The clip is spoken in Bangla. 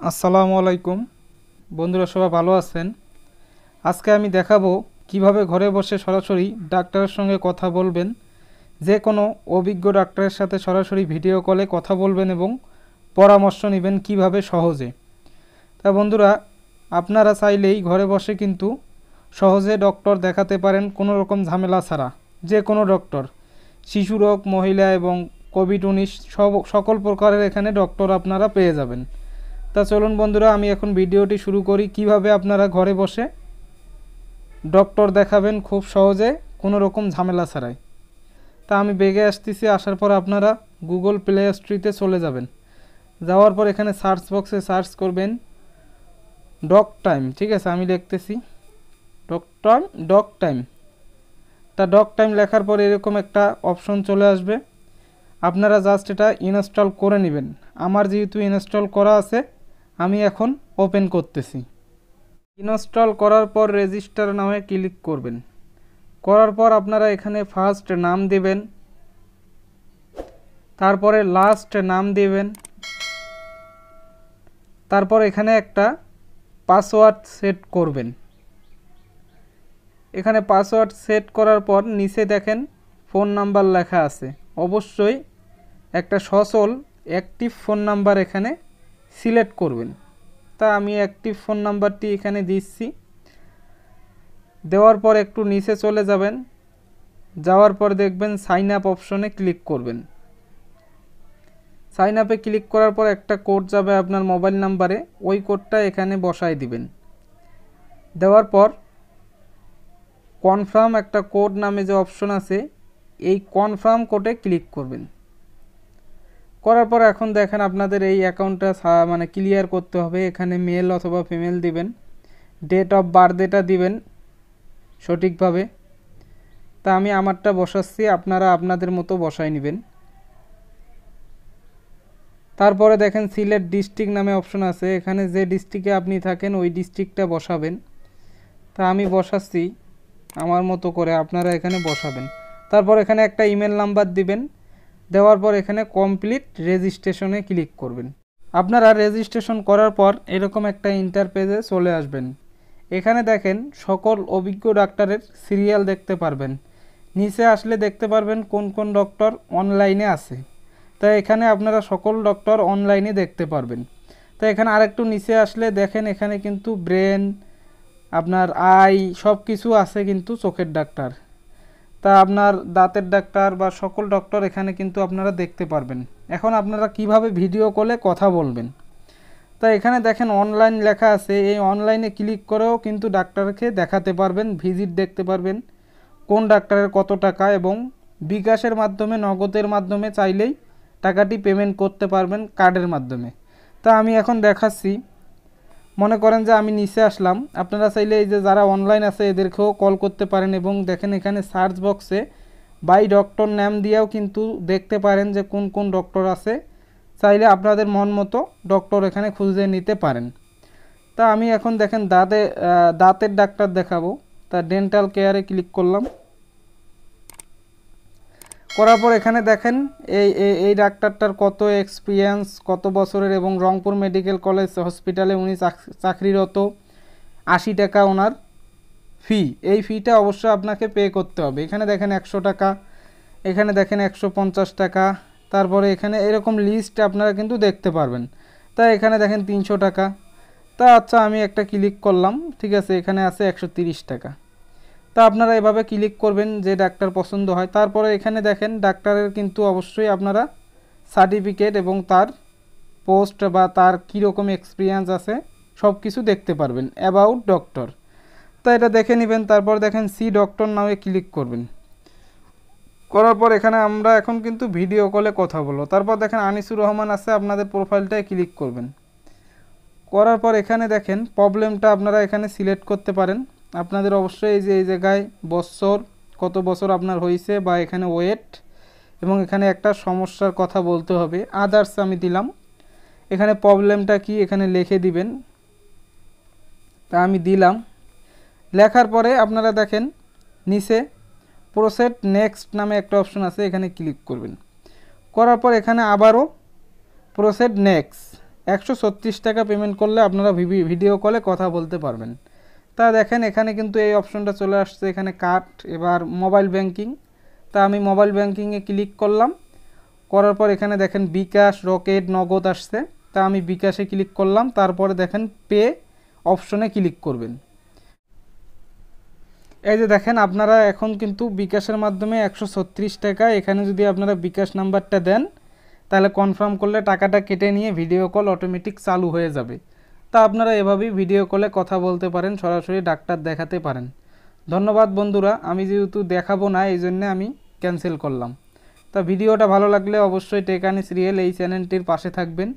আসসালামু আলাইকুম বন্ধুরা, সবাই ভালো আছেন। আজকে আমি দেখাবো কিভাবে ঘরে বসে সরাসরি ডাক্তারের সঙ্গে কথা বলবেন। যে কোনো অভিজ্ঞ ডাক্তারের সাথে সরাসরি ভিডিও কলে কথা বলবেন এবং পরামর্শ নেবেন কিভাবে সহজে। তা বন্ধুরা, আপনারা চাইলেই ঘরে বসে কিন্তু সহজে ডক্টর দেখাতে পারেন কোনো রকম ঝামেলা ছাড়া। যে কোনো ডক্টর, শিশুরোগ, মহিলা এবং কোভিড-19 সকল প্রকারের এখানে ডক্টর আপনারা পেয়ে যাবেন। তা চলুন বন্ধুরা, আমি এখন ভিডিওটি শুরু করি কিভাবে আপনারা ঘরে বসে ডক্টর দেখাবেন খুব সহজে কোনো রকম ঝামেলা ছাড়াই। তা আমি বেগে আসতেছি, আসার পর আপনারা গুগল প্লে স্টোরে চলে যাবেন। যাওয়ার পর এখানে সার্চ বক্সে সার্চ করবেন ডক টাইম। ঠিক আছে, আমি লিখতেছি ডক টাইম। তা ডক টাইম লেখার পর এরকম একটা অপশন চলে আসবে, আপনারা জাস্ট এটা ইনস্টল করে নেবেন। আমার যেহেতু ইনস্টল করা আছে, আমি এখন ওপেন করতেছি। ইনস্টল করার পর রেজিস্টার নামে ক্লিক করবেন। করার পর আপনারা এখানে ফার্স্ট নাম দেবেন, তারপরে লাস্ট নাম দেবেন, তারপর এখানে একটা পাসওয়ার্ড সেট করবেন। এখানে পাসওয়ার্ড সেট করার পর নিচে দেখেন ফোন নাম্বার লেখা আছে। অবশ্যই একটা সচল অ্যাক্টিভ ফোন নাম্বার এখানে সিলেক্ট করবেন। তা আমি অ্যাক্টিভ ফোন নাম্বারটি এখানে দিচ্ছি। দেওয়ার পর একটু নিচে চলে যাবেন, যাওয়ার পর দেখবেন সাইন আপ অপশনে ক্লিক করবেন। সাইন আপে ক্লিক করার পর একটা কোড যাবে আপনার মোবাইল নাম্বারে, ওই কোডটা এখানে বসায় দিবেন। দেওয়ার পর কনফার্ম একটা কোড নামে যে অপশন আছে, এই কনফার্ম কোডে ক্লিক করবেন। করার পর এখন দেখেন আপনাদের এই অ্যাকাউন্টটা ক্লিয়ার করতে হবে। এখানে মেল অথবা ফিমেল দিবেন, ডেট অফ বার্থডেটা দিবেন সঠিকভাবে। তা আমি আমারটা বসাচ্ছি, আপনারা আপনাদের মতো বসায় নেবেন। তারপরে দেখেন সিলেক্ট ডিস্ট্রিক্ট নামে অপশন আছে, এখানে যে ডিস্ট্রিক্টে আপনি থাকেন ওই ডিস্ট্রিক্টটা বসাবেন। তা আমি বসাচ্ছি আমার মতো করে, আপনারা এখানে বসাবেন। তারপর এখানে একটা ইমেল নাম্বার দিবেন। দেওয়ার পর এখানে কমপ্লিট রেজিস্ট্রেশনে ক্লিক করবেন। আপনারা রেজিস্ট্রেশন করার পর এরকম একটা ইন্টারপেজে চলে আসবেন। এখানে দেখেন সকল অভিজ্ঞ ডাক্তারের সিরিয়াল দেখতে পারবেন। নিচে আসলে দেখতে পারবেন কোন কোন ডক্টর অনলাইনে আছে। তাই এখানে আপনারা সকল ডক্টর অনলাইনে দেখতে পারবেন। তো এখানে আরেকটু নিচে আসলে দেখেন এখানে কিন্তু ব্রেন, আপনার আই সব কিছু আছে, কিন্তু চোখের ডাক্তার, তা আপনার দাঁতের ডাক্তার বা সকল ডক্টর এখানে কিন্তু আপনারা দেখতে পারবেন। এখন আপনারা কিভাবে ভিডিও কলে কথা বলবেন। তা এখানে দেখেন অনলাইন লেখা আছে, এই অনলাইনে ক্লিক করেও কিন্তু ডাক্তারকে দেখাতে পারবেন, ভিজিট দেখতে পারবেন কোন ডাক্তারের কত টাকা, এবং বিকাশের মাধ্যমে, নগদের মাধ্যমে চাইলেই টাকাটি পেমেন্ট করতে পারবেন কার্ডের মাধ্যমে। তা আমি এখন দেখাচ্ছি। মনে করেন যে আমি নিচে আসলাম, আপনারা চাইলে এই যে যারা অনলাইন আছে এদেরকেও কল করতে পারেন, এবং দেখেন এখানে সার্চ বক্সে বাই ডক্টর নাম দিয়েও কিন্তু দেখতে পারেন যে কোন কোন ডক্টর আছে। চাইলে আপনাদের মন মতো ডক্টর এখানে খুঁজে নিতে পারেন। তা আমি এখন দেখেন দাঁতের ডাক্তার দেখাবো। তা ডেন্টাল কেয়ারে ক্লিক করলাম। করার পর এখানে দেখেন এই ডাক্তারটার কত এক্সপিরিয়েন্স, কত বছরের, এবং রংপুর মেডিকেল কলেজ হসপিটালে উনি চাকরিরত। 80 টাকা ওনার ফি। এই ফিটা অবশ্যই আপনাকে পে করতে হবে। এখানে দেখেন 100 টাকা, এখানে দেখেন 150 টাকা, তারপরে এখানে এরকম লিস্ট আপনারা কিন্তু দেখতে পারবেন। তা এখানে দেখেন 300 টাকা। তা আচ্ছা, আমি একটা ক্লিক করলাম, ঠিক আছে, এখানে আছে 130 টাকা। তা আপনারা এভাবে ক্লিক করবেন যে ডাক্তার পছন্দ হয়। তারপরে এখানে দেখেন ডাক্তারের কিন্তু অবশ্যই আপনারা সার্টিফিকেট এবং তার পোস্ট বা তার কীরকম এক্সপিরিয়েন্স আছে সব কিছু দেখতে পারবেন, অ্যাবাউট ডক্টর। তা এটা দেখে নেবেন। তারপর দেখেন সি ডক্টর নামে ক্লিক করবেন। করার পর এখানে আমরা এখন কিন্তু ভিডিও কলে কথা বলবো। তারপর দেখেন আনিসুর রহমান আছে, আপনাদের প্রোফাইলটায় ক্লিক করবেন। করার পর এখানে দেখেন প্রবলেমটা আপনারা এখানে সিলেক্ট করতে পারেন। আপনাদের অবশ্যই এই জায়গায় বছর, কত বছর আপনার হয়েছে, বা এখানে ওয়েট, এবং এখানে একটা সমস্যার কথা বলতে হবে। আদার্স আমি দিলাম। এখানে প্রবলেমটা কি এখানে লিখে দিবেন। তা আমি দিলাম। লেখার পরে আপনারা দেখেন নিচে প্রসেড নেক্সট নামে একটা অপশন আছে, এখানে ক্লিক করবেন। করার পর এখানে আবারও প্রসেড নেক্সট, 136 টাকা পেমেন্ট করলে আপনারা ভিডিও কলে কথা বলতে পারবেন। তা দেখেন এখানে কিন্তু এই অপশনটা চলে আসছে, এখানে কাট। এবার মোবাইল ব্যাংকিং, তা আমি মোবাইল ব্যাংকিংয়ে ক্লিক করলাম। করার পর এখানে দেখেন বিকাশ, রকেট, নগদ আসছে। তা আমি বিকাশে ক্লিক করলাম, তারপরে দেখেন পে অপশনে ক্লিক করবেন। এই যে দেখেন আপনারা এখন কিন্তু বিকাশের মাধ্যমে 136 টাকা, এখানে যদি আপনারা বিকাশ নাম্বারটা দেন তাহলে কনফার্ম করলে টাকাটা কেটে নিয়ে ভিডিও কল অটোমেটিক চালু হয়ে যাবে। তা আপনারা এভাবেই ভিডিও কলে কথা বলতে পারেন, সরাসরি ডাক্তার দেখাতে পারেন। ধন্যবাদ বন্ধুরা, আমি যেহেতু দেখাবো না এই জন্য আমি ক্যান্সেল করলাম। তা ভিডিওটা ভালো লাগলে অবশ্যই টেক অ্যান্ড রিয়েল এই চ্যানেলটির পাশে থাকবেন।